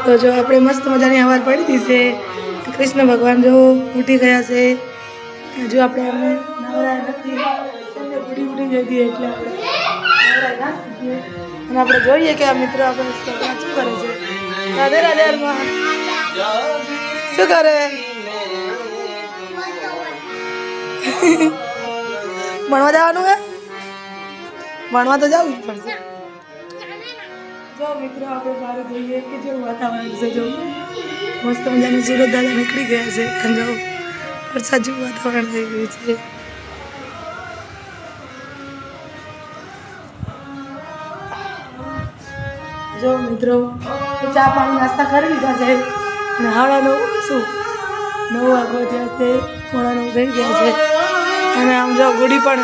તો જો આપણે મસ્ત મજાની હવાર પડી હતી છે કૃષ્ણ ભગવાન જો ઉઠી ગયા છે જો આપણે એમને નવરાય નથી એટલે ઉડી જતી એટલે આપણે નવરાય ના શીખીએ અને આપણે જોઈએ કે આ મિત્રો આપણે શું કરે છે રાધે રાધે હરમાન શું કરે ભણવા જવાનું હે ભણવા તો જવું જ પડશે જો મિત્રો આપણે બહાર જોઈએ કે જેવું વાતાવરણ છે જો મસ્ત મજાનું સુરત દાદા નીકળી ગયા છે અને જો વરસાદ જેવું વાતાવરણ થઈ ગયું છે જો મિત્રો ચા પાણી નાસ્તા કરી લીધા છે અને હાડાનું શું 9 વાગવા થયા છે 9:30 થઈ ગયા છે અને આમ જો ગુડી પણ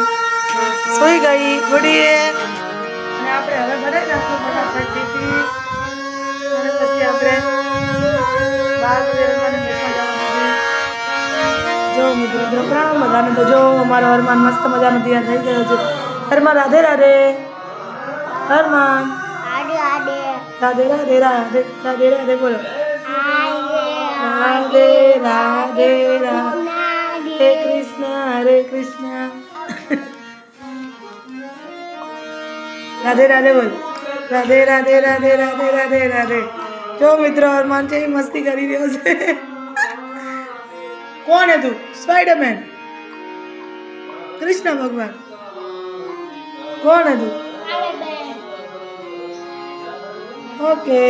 સોઈ ગઈ ગુડી અને આપણે હવે બનાવી નાખશું ફટાફટથી અને પછી આપણે બહાર જો મિત્રો પ્રણામ બધાને તો જો અમારો હરમાન મસ્ત મજાનો તૈયાર થઈ ગયો છે હરમાન રાધે રાધે હરમાન રાધે રાધે રાધે રાધે રાધે બોલો રાધે રાધે રાધે કૃષ્ણ હરે કૃષ્ણ રાધે રાધે બોલ રાધે રાધે રાધે રાધે રાધે રાધે જો મિત્રો હરમાન છે મસ્તી કરી રહ્યો છે કોણ હે તું સ્પાઈડરમેન કૃષ્ણ ભગવાન કોણ હે તું ઓકે